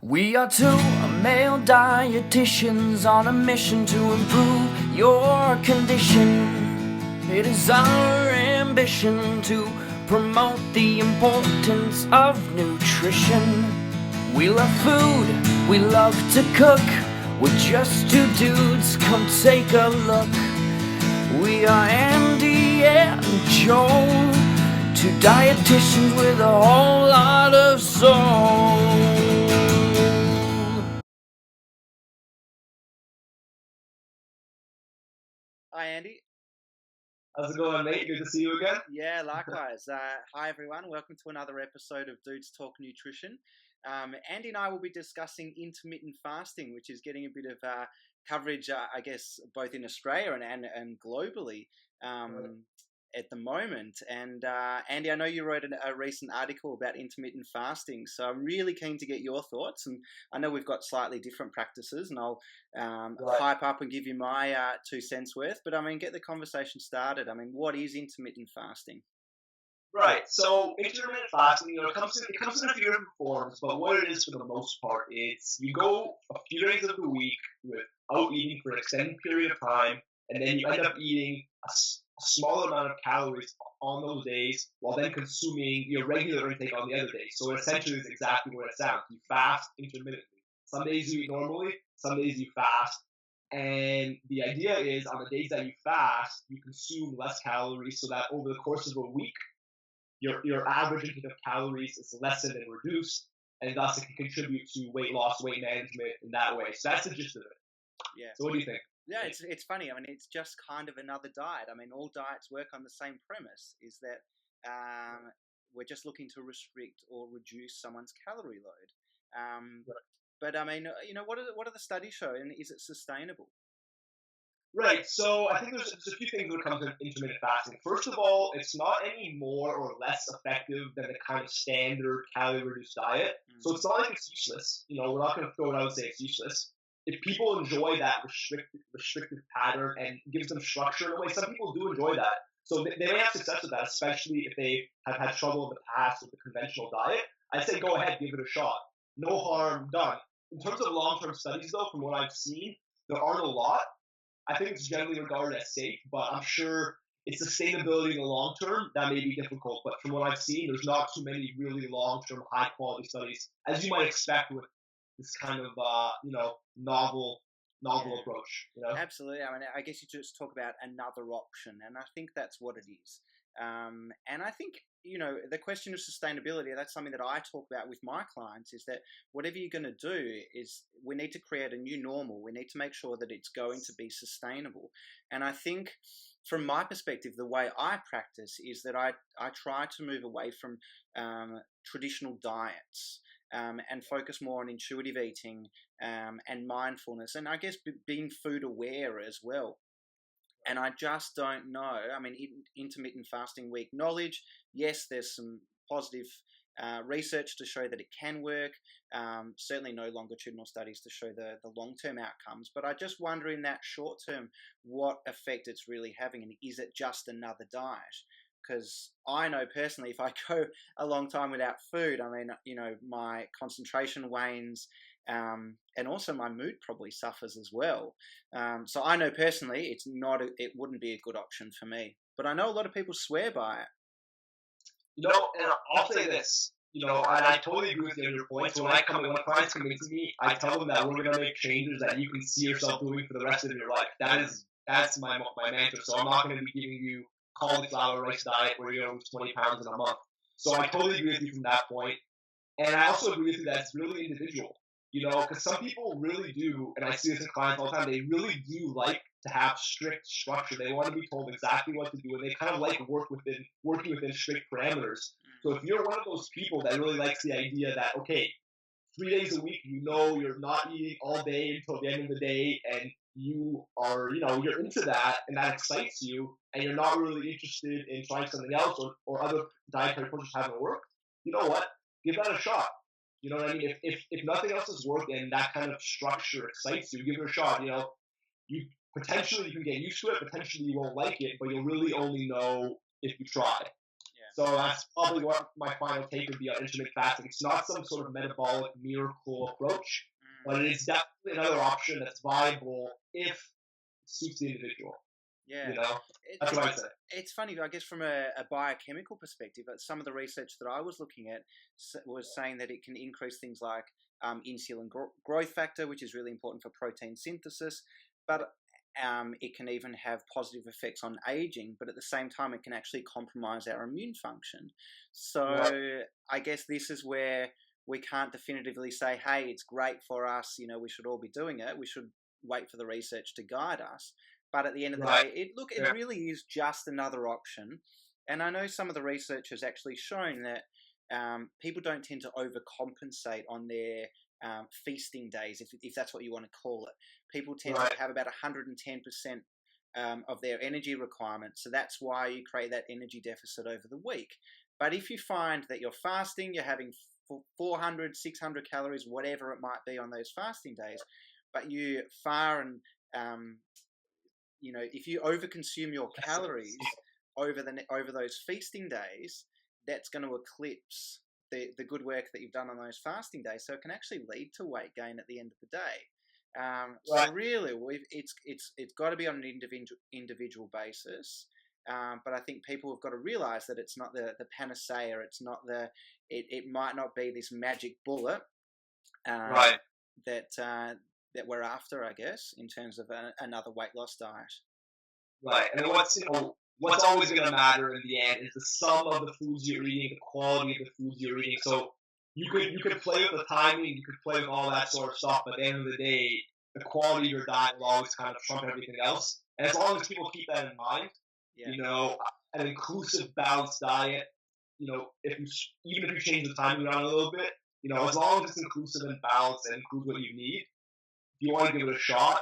We are two male dietitians on a mission to improve your condition. It is our ambition to promote the importance of nutrition. We love food, we love to cook. We're just two dudes, come take a look. We are Andy and Joel, two dietitians with a whole lot of soul. Hi, Andy. How's it going, mate? Good to see you again. Yeah, likewise. Hi, everyone. Welcome to another episode of Dudes Talk Nutrition. Andy and I will be discussing intermittent fasting, which is getting a bit of coverage, I guess, both in Australia and globally at the moment. And Andy, I know you wrote a recent article about intermittent fasting, so I'm really keen to get your thoughts. And I know we've got slightly different practices, and I'll hype up and give you my 2 cents worth. But I mean, get the conversation started. I mean, what is intermittent fasting? Right. So intermittent fasting, it comes in a few different forms, but what it is for the most part, it's you go a few days of the week without eating for an extended period of time, and then you end up eating a small amount of calories on those days, while then consuming your regular intake on the other days. So it essentially is exactly what it sounds. You fast intermittently. Some days you eat normally, some days you fast. And the idea is on the days that you fast, you consume less calories so that over the course of a week, your average intake of calories is lessened and reduced, and thus it can contribute to weight loss, weight management in that way. So that's the gist of it. Yeah. So what do you think? Yeah, it's funny. I mean, it's just kind of another diet. I mean, all diets work on the same premise: is that we're just looking to restrict or reduce someone's calorie load. Right. But I mean, what are the studies show, and is it sustainable? Right. So I think there's a few things when it comes to intermittent fasting. First of all, it's not any more or less effective than the kind of standard calorie reduced diet. So it's not like it's useless. We're not going to throw it out and say it's useless. If people enjoy that restrictive pattern and gives them structure in a way, some people do enjoy that. So they may have success with that, especially if they have had trouble in the past with the conventional diet. I'd say go ahead, give it a shot. No harm done. In terms of long-term studies, though, from what I've seen, there aren't a lot. I think it's generally regarded as safe, but I'm sure its sustainability in the long term, that may be difficult. But from what I've seen, there's not too many really long-term, high-quality studies, as you might expect with this kind of, novel approach. Absolutely. I mean, I guess you just talk about another option, and I think that's what it is. And I think, the question of sustainability, that's something that I talk about with my clients, is that whatever you're going to do is we need to create a new normal. We need to make sure that it's going to be sustainable. And I think from my perspective, the way I practice is that I try to move away from traditional diets. And focus more on intuitive eating and mindfulness, and I guess being food aware as well. And I just don't know. I mean, intermittent fasting, we acknowledge, yes, there's some positive research to show that it can work. Certainly no longitudinal studies to show the long-term outcomes. But I just wonder in that short term what effect it's really having, and is it just another diet? Because I know personally, if I go a long time without food, I mean, my concentration wanes, and also my mood probably suffers as well. So I know personally, it wouldn't be a good option for me. But I know a lot of people swear by it. And I'll say this, and I totally agree with you on your point. So when clients come into me, I tell them that we're going to make changes that you can see yourself doing for the rest of your life. That's my mantra. So I'm not going to be giving you cauliflower rice diet where you're going to lose 20 pounds in a month. So I totally agree with you from that point. And I also agree with you that it's really individual, because some people really do, and I see this in clients all the time, they really do like to have strict structure. They want to be told exactly what to do, and they kind of like working within strict parameters. So if you're one of those people that really likes the idea that, okay, 3 days a week, you're not eating all day until the end of the day, and you are, you're into that, and that excites you, and you're not really interested in trying something else or other dietary approaches haven't worked, you know what? Give that a shot. You know what I mean? If nothing else has worked and that kind of structure excites you, give it a shot. You potentially you can get used to it, potentially you won't like it, but you'll really only know if you try. So that's probably what my final take would be on intermittent fasting. It's not some sort of metabolic miracle approach, but it is definitely another option that's viable if it suits the individual. Yeah. You know, that's what I'd say. It's funny, I guess, from a biochemical perspective, some of the research that I was looking at was saying that it can increase things like insulin growth factor, which is really important for protein synthesis, but it can even have positive effects on aging, but at the same time, it can actually compromise our immune function. So I guess this is where we can't definitively say, hey, it's great for us, you know, we should all be doing it. We should wait for the research to guide us. But at the end of the day, it really is just another option. And I know some of the research has actually shown that people don't tend to overcompensate on their feasting days, if that's what you want to call it. People tend to have about 110% of their energy requirements. So that's why you create that energy deficit over the week. But if you find that you're fasting, you're having 400, 600 calories, whatever it might be on those fasting days, but you far and you know, if you overconsume your calories over those feasting days, that's going to eclipse the good work that you've done on those fasting days. So it can actually lead to weight gain at the end of the day. So really, it's got to be on an individual basis. But I think people have got to realize that it's not the panacea. It's not it might not be this magic bullet that we're after, I guess, in terms of another weight loss diet. Right, and what's always going to matter in the end is the sum of the foods you're eating, the quality of the foods you're eating. So you could play with the timing, you could play with all that sort of stuff, but at the end of the day, the quality of your diet will always kind of trump everything else. And as long as people keep that in mind, you know, an inclusive, balanced diet, you know, even if you change the timing around a little bit, you know, as long as it's inclusive and balanced and includes what you need, if you want to give it a shot,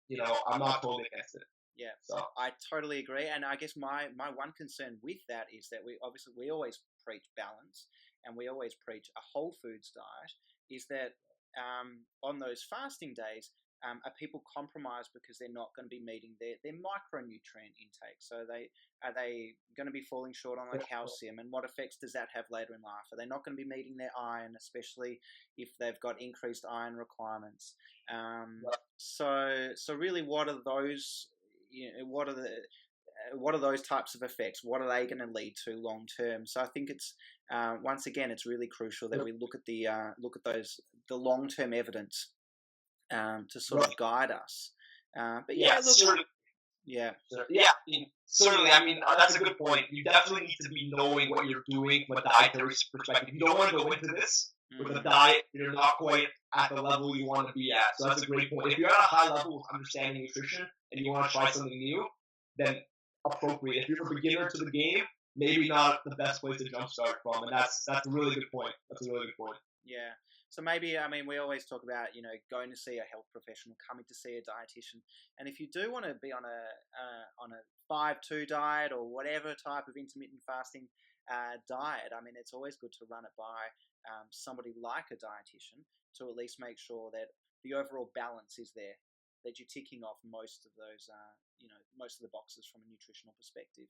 you know, I'm not totally against it. Yeah, so I totally agree. And I guess my one concern with that is that we always preach balance and we always preach a whole foods diet, is that on those fasting days, are people compromised because they're not going to be meeting their micronutrient intake? So are they going to be falling short on the calcium, and what effects does that have later in life? Are they not going to be meeting their iron, especially if they've got increased iron requirements? So really, what are those? You know, what are those types of effects? What are they going to lead to long term? So I think it's once again, it's really crucial that we look at the long term evidence to sort of guide us. But certainly. Certainly. I mean, that's a good point. You definitely need to be knowing what you're doing from a dietary perspective. You don't want to go into this with a diet you're not quite at the level you want to be at. So that's a great point. If you're at a high level of understanding nutrition and you want to try something new, then appropriate. If you're a beginner to the game, maybe not the best place to jumpstart from. And that's a really good point. That's a really good point. Yeah. So maybe, I mean, we always talk about, you know, going to see a health professional, coming to see a dietitian. And if you do want to be on a 5-2 diet or whatever type of intermittent fasting diet, I mean, it's always good to run it by somebody like a dietitian to at least make sure that the overall balance is there, that you're ticking off most of those, most of the boxes from a nutritional perspective.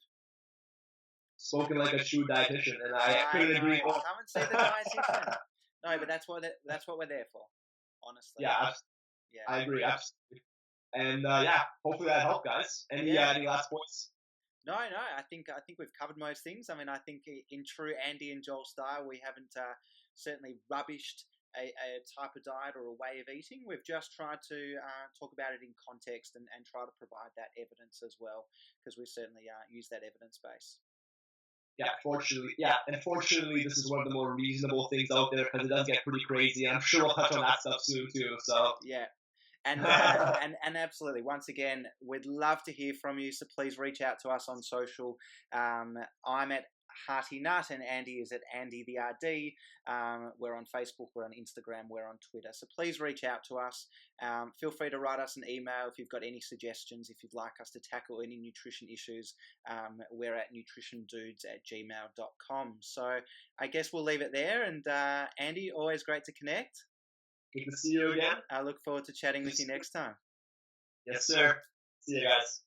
Spoken like a true dietitian, and I couldn't agree more. Come and see the dietitian. No, but that's what we're there for, honestly. Yeah, I agree, absolutely. And hopefully that helped, guys. Any last points? No, I think we've covered most things. I mean, I think in true Andy and Joel style, we haven't certainly rubbished a type of diet or a way of eating. We've just tried to talk about it in context and try to provide that evidence as well, because we certainly use that evidence base. Unfortunately, this is one of the more reasonable things out there because it does get pretty crazy. I'm sure we'll touch on that stuff soon too. So yeah, and absolutely. Once again, we'd love to hear from you. So please reach out to us on social. I'm at Hearty Nut and Andy is at Andy the RD. We're on Facebook, we're on Instagram, we're on Twitter. So please reach out to us. Feel free to write us an email if you've got any suggestions, if you'd like us to tackle any nutrition issues. We're at nutritiondudes@gmail.com. So I guess we'll leave it there. And Andy, always great to connect. Good to see you again. I look forward to chatting with you next time. Yes, sir. See you guys.